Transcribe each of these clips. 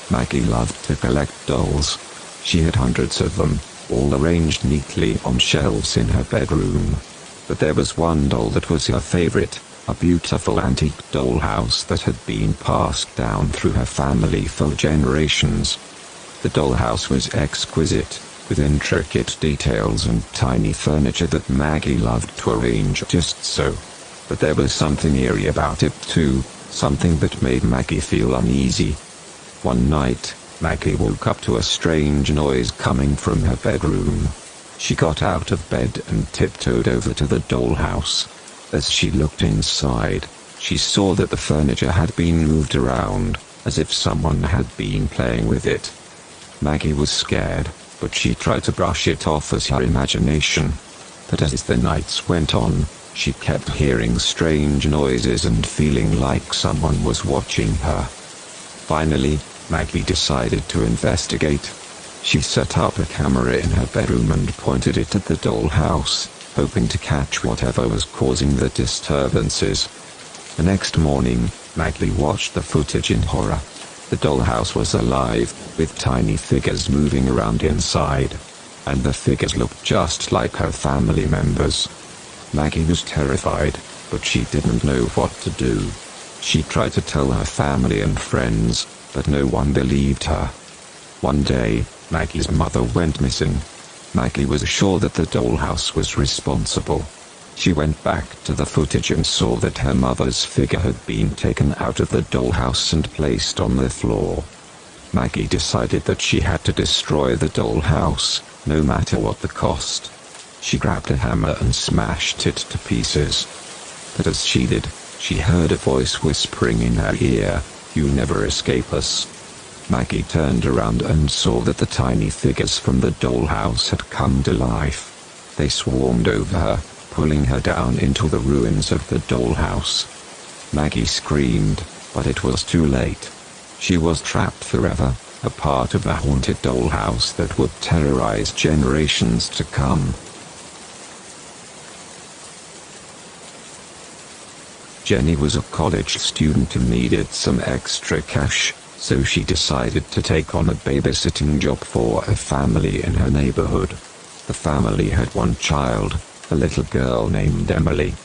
Maggie loved to collect dolls. She had hundreds of them, all arranged neatly on shelves in her bedroom. But there was one doll that was her favorite, a beautiful antique dollhouse that had been passed down through her family for generations. The dollhouse was exquisite, with intricate details and tiny furniture that Maggie loved to arrange just so. But there was something eerie about it too, something that made Maggie feel uneasy. One night, Maggie woke up to a strange noise coming from her bedroom. She got out of bed and tiptoed over to the dollhouse. As she looked inside, she saw that the furniture had been moved around, as if someone had been playing with it. Maggie was scared, but she tried to brush it off as her imagination. But as the nights went on, she kept hearing strange noises and feeling like someone was watching her. Finally, Maggie decided to investigate. She set up a camera in her bedroom and pointed it at the dollhouse, hoping to catch whatever was causing the disturbances. The next morning, Maggie watched the footage in horror. The dollhouse was alive, with tiny figures moving around inside. And the figures looked just like her family members. Maggie was terrified, but she didn't know what to do. She tried to tell her family and friends, but no one believed her. One day, Maggie's mother went missing. Maggie was sure that the dollhouse was responsible. She went back to the footage and saw that her mother's figure had been taken out of the dollhouse and placed on the floor. Maggie decided that she had to destroy the dollhouse, no matter what the cost. She grabbed a hammer and smashed it to pieces. But as she did, she heard a voice whispering in her ear, "You never escape us." Maggie turned around and saw that the tiny figures from the dollhouse had come to life. They swarmed over her, pulling her down into the ruins of the dollhouse. Maggie screamed, but it was too late. She was trapped forever, a part of the haunted dollhouse that would terrorize generations to come. Jenny was a college student who needed some extra cash, so she decided to take on a babysitting job for a family in her neighborhood. The family had one child, a little girl named Emily.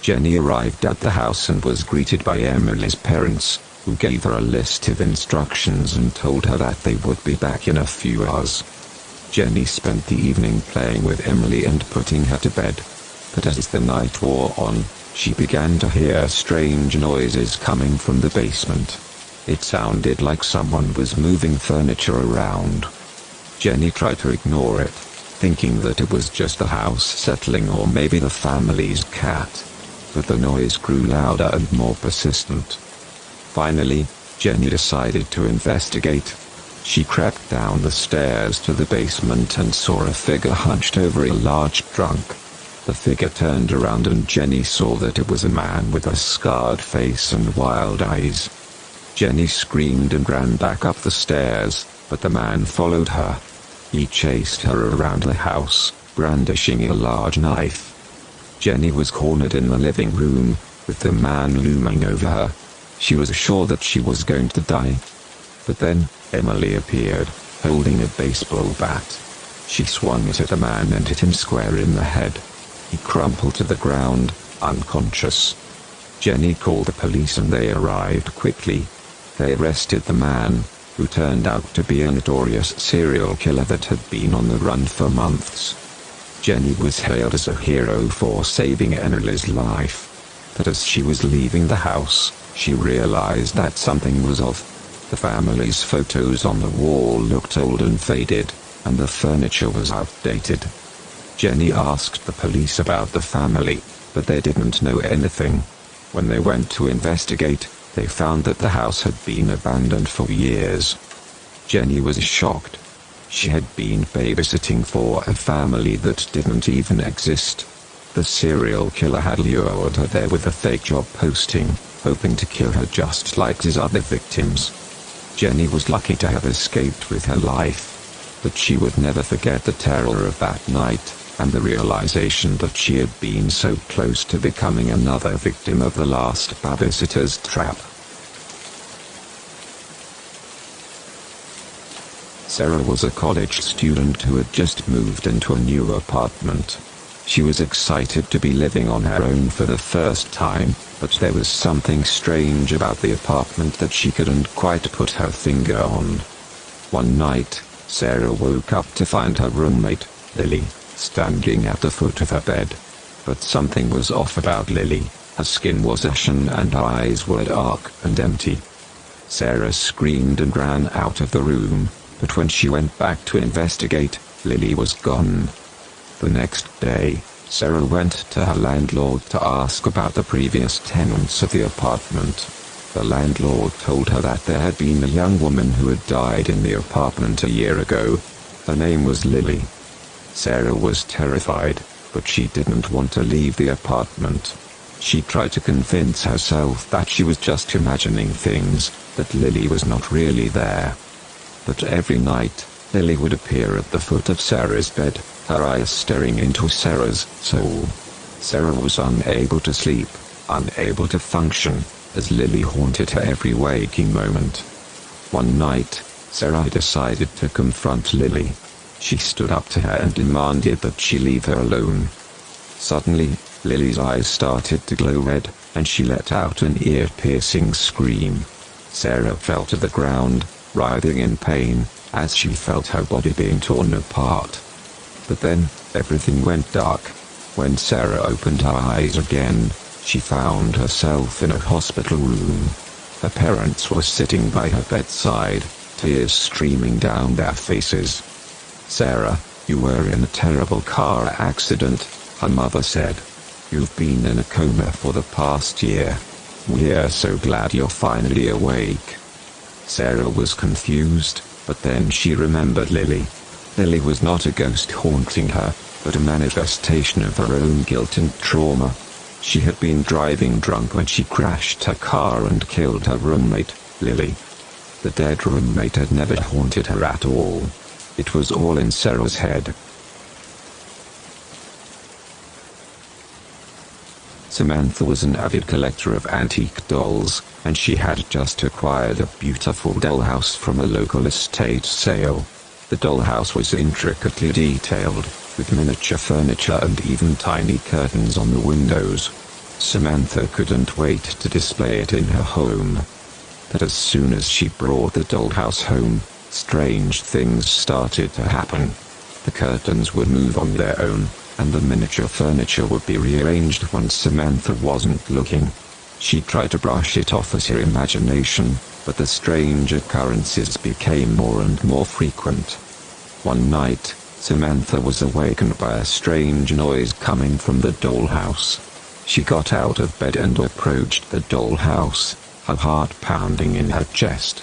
Jenny arrived at the house and was greeted by Emily's parents, who gave her a list of instructions and told her that they would be back in a few hours. Jenny spent the evening playing with Emily and putting her to bed. But as the night wore on, she began to hear strange noises coming from the basement. It sounded like someone was moving furniture around. Jenny tried to ignore it, thinking that it was just the house settling or maybe the family's cat. But the noise grew louder and more persistent. Finally, Jenny decided to investigate. She crept down the stairs to the basement and saw a figure hunched over a large trunk. The figure turned around and Jenny saw that it was a man with a scarred face and wild eyes. Jenny screamed and ran back up the stairs, but the man followed her. He chased her around the house, brandishing a large knife. Jenny was cornered in the living room, with the man looming over her. She was sure that she was going to die. But then, Emily appeared, holding a baseball bat. She swung it at the man and hit him square in the head. He crumpled to the ground, unconscious. Jenny called the police and they arrived quickly. They arrested the man, who turned out to be a notorious serial killer that had been on the run for months. Jenny was hailed as a hero for saving Emily's life. But as she was leaving the house, she realized that something was off. The family's photos on the wall looked old and faded, and the furniture was outdated. Jenny asked the police about the family, but they didn't know anything. When they went to investigate, they found that the house had been abandoned for years. Jenny was shocked. She had been babysitting for a family that didn't even exist. The serial killer had lured her there with a fake job posting, hoping to kill her just like his other victims. Jenny was lucky to have escaped with her life. But she would never forget the terror of that night, and the realization that she had been so close to becoming another victim of the last babysitter's trap. Sarah was a college student who had just moved into a new apartment. She was excited to be living on her own for the first time, but there was something strange about the apartment that she couldn't quite put her finger on. One night, Sarah woke up to find her roommate, Lily, standing at the foot of her bed. But something was off about Lily. Her skin was ashen and her eyes were dark and empty. Sarah screamed and ran out of the room, but when she went back to investigate, Lily was gone. The next day, Sarah went to her landlord to ask about the previous tenants of the apartment. The landlord told her that there had been a young woman who had died in the apartment a year ago. Her name was Lily. Sarah was terrified, but she didn't want to leave the apartment. She tried to convince herself that she was just imagining things, that Lily was not really there. But every night, Lily would appear at the foot of Sarah's bed, her eyes staring into Sarah's soul. Sarah was unable to sleep, unable to function, as Lily haunted her every waking moment. One night, Sarah decided to confront Lily. She stood up to her and demanded that she leave her alone. Suddenly, Lily's eyes started to glow red, and she let out an ear-piercing scream. Sarah fell to the ground, writhing in pain, as she felt her body being torn apart. But then, everything went dark. When Sarah opened her eyes again, she found herself in a hospital room. Her parents were sitting by her bedside, tears streaming down their faces. "Sarah, you were in a terrible car accident," her mother said. "You've been in a coma for the past year. We're so glad you're finally awake." Sarah was confused, but then she remembered Lily. Lily was not a ghost haunting her, but a manifestation of her own guilt and trauma. She had been driving drunk when she crashed her car and killed her roommate, Lily. The dead roommate had never haunted her at all. It was all in Sarah's head. Samantha was an avid collector of antique dolls, and she had just acquired a beautiful dollhouse from a local estate sale. The dollhouse was intricately detailed, with miniature furniture and even tiny curtains on the windows. Samantha couldn't wait to display it in her home. But as soon as she brought the dollhouse home, strange things started to happen. The curtains would move on their own, and the miniature furniture would be rearranged when Samantha wasn't looking. She tried to brush it off as her imagination, but the strange occurrences became more and more frequent. One night, Samantha was awakened by a strange noise coming from the dollhouse. She got out of bed and approached the dollhouse, her heart pounding in her chest.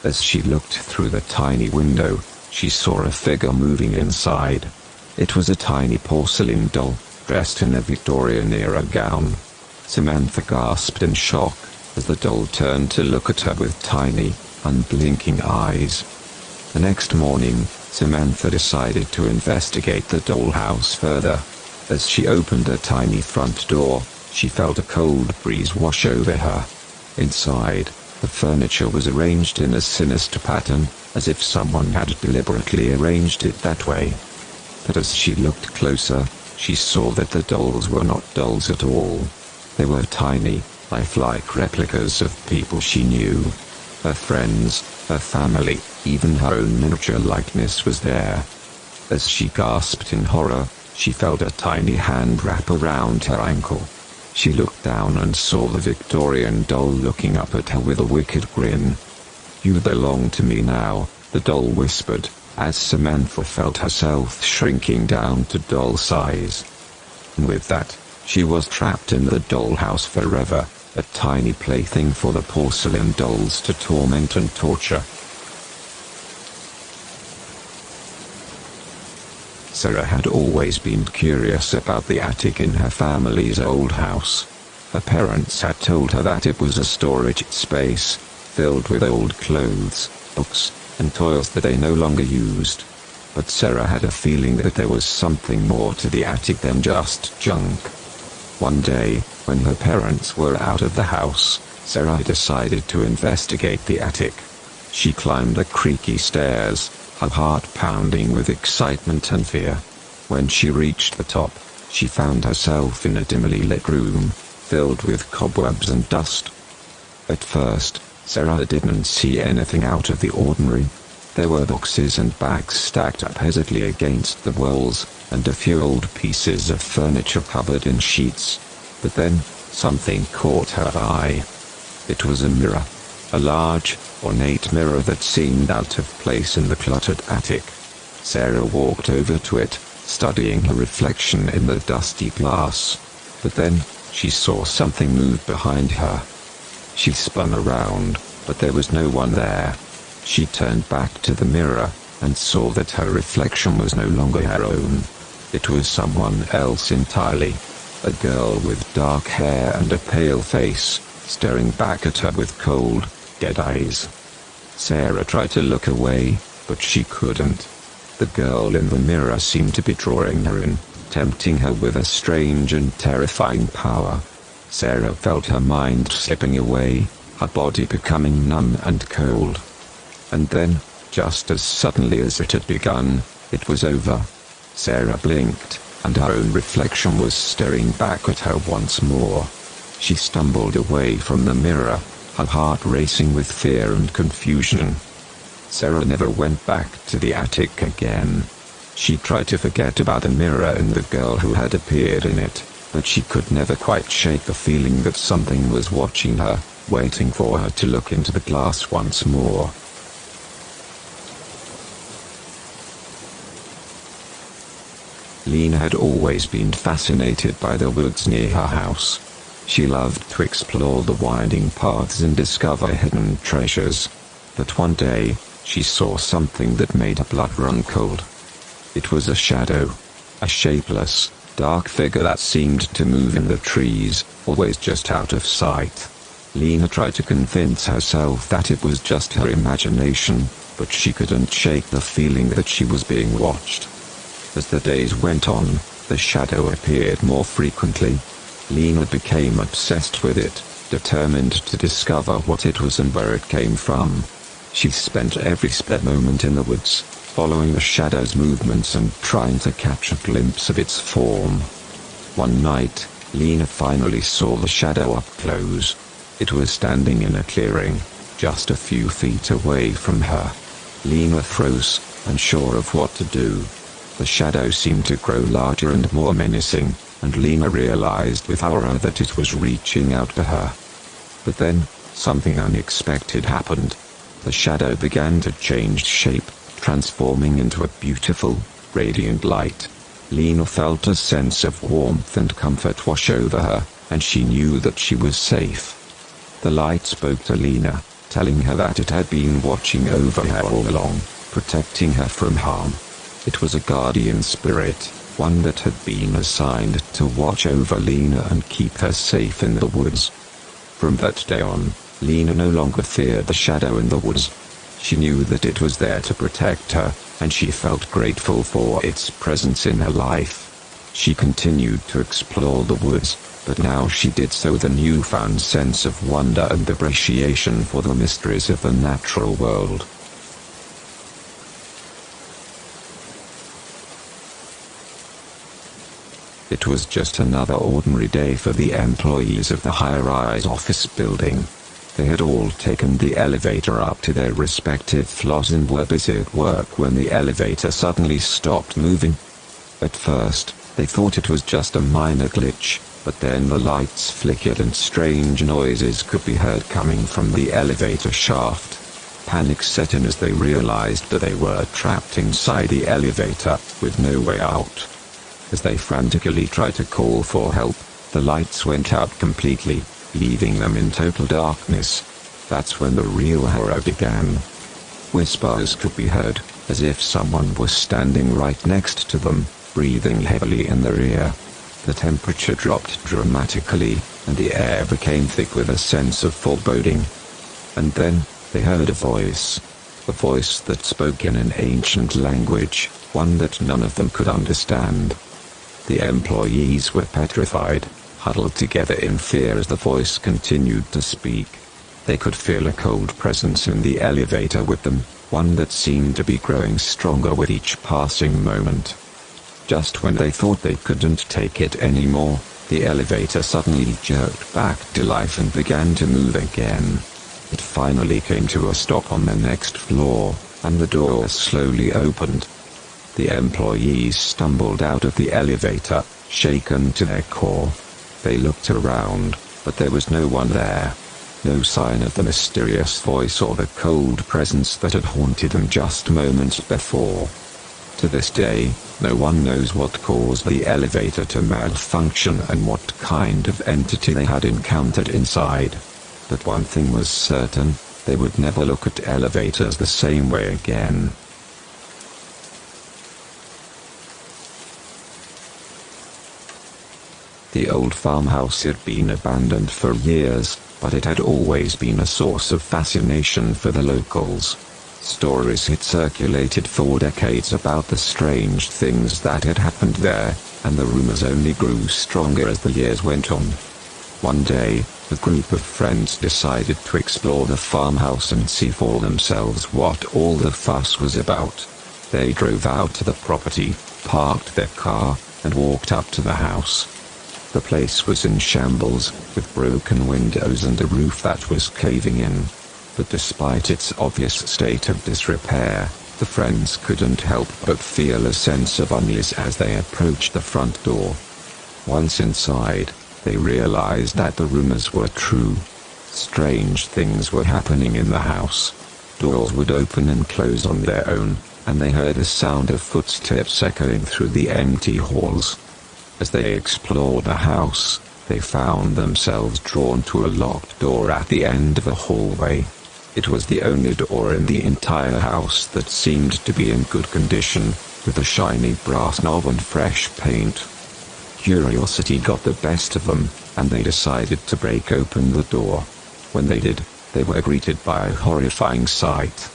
As she looked through the tiny window, she saw a figure moving inside. It was a tiny porcelain doll, dressed in a Victorian-era gown. Samantha gasped in shock, as the doll turned to look at her with tiny, unblinking eyes. The next morning, Samantha decided to investigate the dollhouse further. As she opened the tiny front door, she felt a cold breeze wash over her. Inside, the furniture was arranged in a sinister pattern, as if someone had deliberately arranged it that way. But as she looked closer, she saw that the dolls were not dolls at all. They were tiny, lifelike replicas of people she knew. Her friends, her family, even her own miniature likeness was there. As she gasped in horror, she felt a tiny hand wrap around her ankle. She looked down and saw the Victorian doll looking up at her with a wicked grin. "You belong to me now," the doll whispered, as Samantha felt herself shrinking down to doll size. And with that, she was trapped in the dollhouse forever, a tiny plaything for the porcelain dolls to torment and torture. Sarah had always been curious about the attic in her family's old house. Her parents had told her that it was a storage space, filled with old clothes, books, and toys that they no longer used. But Sarah had a feeling that there was something more to the attic than just junk. One day, when her parents were out of the house, Sarah decided to investigate the attic. She climbed the creaky stairs, her heart pounding with excitement and fear. When she reached the top, she found herself in a dimly lit room, filled with cobwebs and dust. At first, Sarah didn't see anything out of the ordinary. There were boxes and bags stacked up hesitantly against the walls, and a few old pieces of furniture covered in sheets. But then, something caught her eye. It was a mirror. A large, ornate mirror that seemed out of place in the cluttered attic. Sarah walked over to it, studying her reflection in the dusty glass. But then, she saw something move behind her. She spun around, but there was no one there. She turned back to the mirror, and saw that her reflection was no longer her own. It was someone else entirely. A girl with dark hair and a pale face, staring back at her with cold, dead eyes. Sarah tried to look away, but she couldn't. The girl in the mirror seemed to be drawing her in, tempting her with a strange and terrifying power. Sarah felt her mind slipping away, her body becoming numb and cold. And then, just as suddenly as it had begun, it was over. Sarah blinked, and her own reflection was staring back at her once more. She stumbled away from the mirror, her heart racing with fear and confusion. Sarah never went back to the attic again. She tried to forget about the mirror and the girl who had appeared in it, but she could never quite shake the feeling that something was watching her, waiting for her to look into the glass once more. Lena had always been fascinated by the woods near her house. She loved to explore the winding paths and discover hidden treasures. But one day, she saw something that made her blood run cold. It was a shadow. A shapeless, dark figure that seemed to move in the trees, always just out of sight. Lena tried to convince herself that it was just her imagination, but she couldn't shake the feeling that she was being watched. As the days went on, the shadow appeared more frequently. Lena became obsessed with it, determined to discover what it was and where it came from. She spent every spare moment in the woods, following the shadow's movements and trying to catch a glimpse of its form. One night, Lena finally saw the shadow up close. It was standing in a clearing, just a few feet away from her. Lena froze, unsure of what to do. The shadow seemed to grow larger and more menacing, and Lena realized with horror that it was reaching out to her. But then, something unexpected happened. The shadow began to change shape, transforming into a beautiful, radiant light. Lena felt a sense of warmth and comfort wash over her, and she knew that she was safe. The light spoke to Lena, telling her that it had been watching over her all along, protecting her from harm. It was a guardian spirit, one that had been assigned to watch over Lena and keep her safe in the woods. From that day on, Lena no longer feared the shadow in the woods. She knew that it was there to protect her, and she felt grateful for its presence in her life. She continued to explore the woods, but now she did so with a newfound sense of wonder and appreciation for the mysteries of the natural world. It was just another ordinary day for the employees of the high-rise office building. They had all taken the elevator up to their respective floors and were busy at work when the elevator suddenly stopped moving. At first, they thought it was just a minor glitch, but then the lights flickered and strange noises could be heard coming from the elevator shaft. Panic set in as they realized that they were trapped inside the elevator, with no way out. As they frantically tried to call for help, the lights went out completely, leaving them in total darkness. That's when the real horror began. Whispers could be heard, as if someone was standing right next to them, breathing heavily in their ear. The temperature dropped dramatically, and the air became thick with a sense of foreboding. And then, they heard a voice that spoke in an ancient language, one that none of them could understand. The employees were petrified, huddled together in fear as the voice continued to speak. They could feel a cold presence in the elevator with them, one that seemed to be growing stronger with each passing moment. Just when they thought they couldn't take it anymore, the elevator suddenly jerked back to life and began to move again. It finally came to a stop on the next floor, and the door slowly opened. The employees stumbled out of the elevator, shaken to their core. They looked around, but there was no one there. No sign of the mysterious voice or the cold presence that had haunted them just moments before. To this day, no one knows what caused the elevator to malfunction and what kind of entity they had encountered inside. But one thing was certain, they would never look at elevators the same way again. The old farmhouse had been abandoned for years, but it had always been a source of fascination for the locals. Stories had circulated for decades about the strange things that had happened there, and the rumors only grew stronger as the years went on. One day, a group of friends decided to explore the farmhouse and see for themselves what all the fuss was about. They drove out to the property, parked their car, and walked up to the house. The place was in shambles, with broken windows and a roof that was caving in. But despite its obvious state of disrepair, the friends couldn't help but feel a sense of unease as they approached the front door. Once inside, they realized that the rumors were true. Strange things were happening in the house. Doors would open and close on their own, and they heard the sound of footsteps echoing through the empty halls. As they explored the house, they found themselves drawn to a locked door at the end of a hallway. It was the only door in the entire house that seemed to be in good condition, with a shiny brass knob and fresh paint. Curiosity got the best of them, and they decided to break open the door. When they did, they were greeted by a horrifying sight.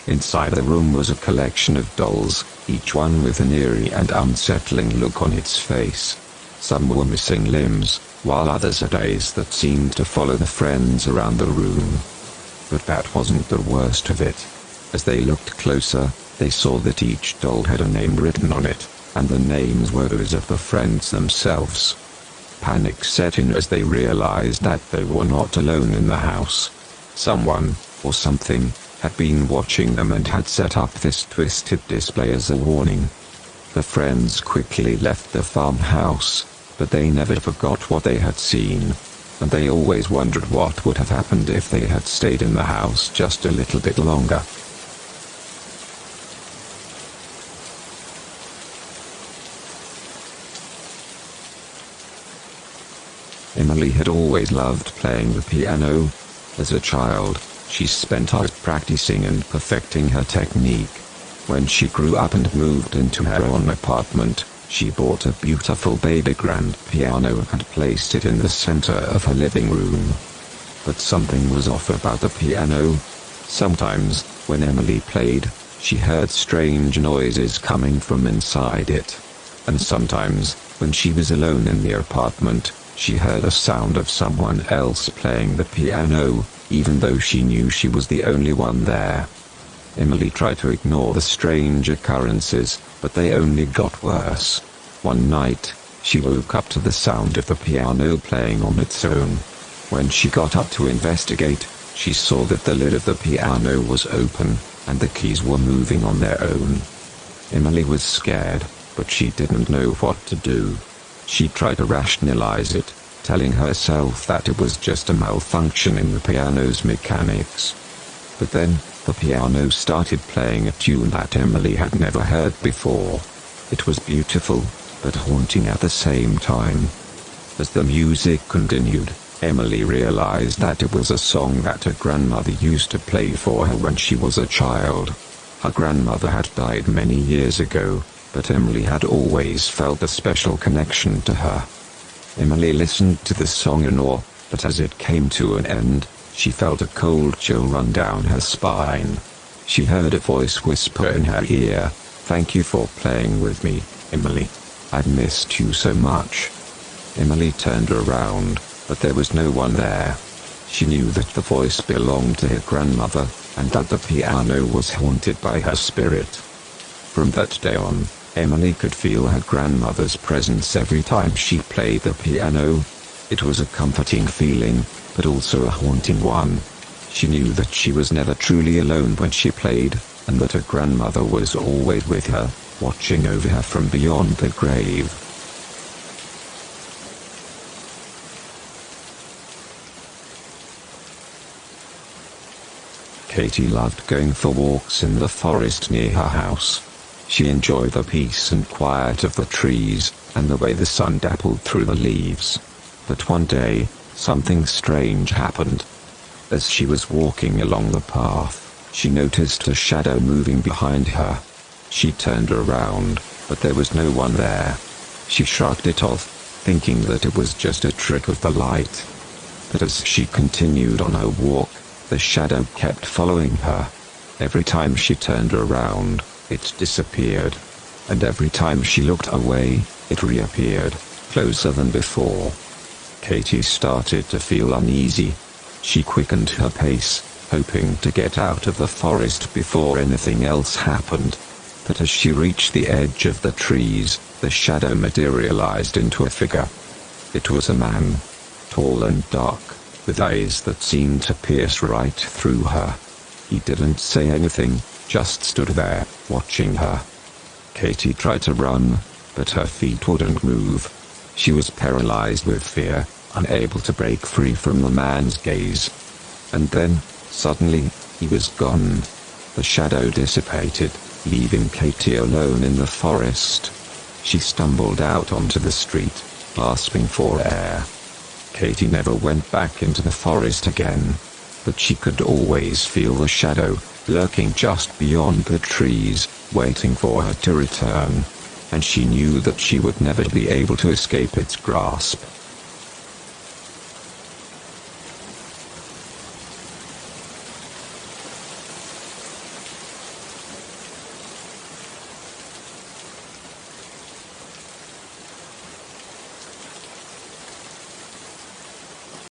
Inside the room was a collection of dolls, each one with an eerie and unsettling look on its face. Some were missing limbs, while others had eyes that seemed to follow the friends around the room. But that wasn't the worst of it. As they looked closer, they saw that each doll had a name written on it, and the names were those of the friends themselves. Panic set in as they realized that they were not alone in the house. Someone, or something, had been watching them and had set up this twisted display as a warning. The friends quickly left the farmhouse, but they never forgot what they had seen, and they always wondered what would have happened if they had stayed in the house just a little bit longer. Emily had always loved playing the piano. As a child, she spent hours practicing and perfecting her technique. When she grew up and moved into her own apartment, she bought a beautiful baby grand piano and placed it in the center of her living room. But something was off about the piano. Sometimes, when Emily played, she heard strange noises coming from inside it. And sometimes, when she was alone in the apartment, she heard a sound of someone else playing the piano, even though she knew she was the only one there. Emily tried to ignore the strange occurrences, but they only got worse. One night, she woke up to the sound of the piano playing on its own. When she got up to investigate, she saw that the lid of the piano was open, and the keys were moving on their own. Emily was scared, but she didn't know what to do. She tried to rationalize it, telling herself that it was just a malfunction in the piano's mechanics. But then, the piano started playing a tune that Emily had never heard before. It was beautiful, but haunting at the same time. As the music continued, Emily realized that it was a song that her grandmother used to play for her when she was a child. Her grandmother had died many years ago, but Emily had always felt a special connection to her. Emily listened to the song in awe, but as it came to an end, she felt a cold chill run down her spine. She heard a voice whisper in her ear, "Thank you for playing with me, Emily. I've missed you so much." Emily turned around, but there was no one there. She knew that the voice belonged to her grandmother, and that the piano was haunted by her spirit. From that day on, Emily could feel her grandmother's presence every time she played the piano. It was a comforting feeling, but also a haunting one. She knew that she was never truly alone when she played, and that her grandmother was always with her, watching over her from beyond the grave. Katie loved going for walks in the forest near her house. She enjoyed the peace and quiet of the trees, and the way the sun dappled through the leaves. But one day, something strange happened. As she was walking along the path, she noticed a shadow moving behind her. She turned around, but there was no one there. She shrugged it off, thinking that it was just a trick of the light. But as she continued on her walk, the shadow kept following her. Every time she turned around, it disappeared. And every time she looked away, it reappeared, closer than before. Katie started to feel uneasy. She quickened her pace, hoping to get out of the forest before anything else happened. But as she reached the edge of the trees, the shadow materialized into a figure. It was a man, tall and dark, with eyes that seemed to pierce right through her. He didn't say anything, just stood there, watching her. Katie tried to run, but her feet wouldn't move. She was paralyzed with fear, unable to break free from the man's gaze. And then, suddenly, he was gone. The shadow dissipated, leaving Katie alone in the forest. She stumbled out onto the street, gasping for air. Katie never went back into the forest again, but she could always feel the shadow, lurking just beyond the trees, waiting for her to return. And she knew that she would never be able to escape its grasp.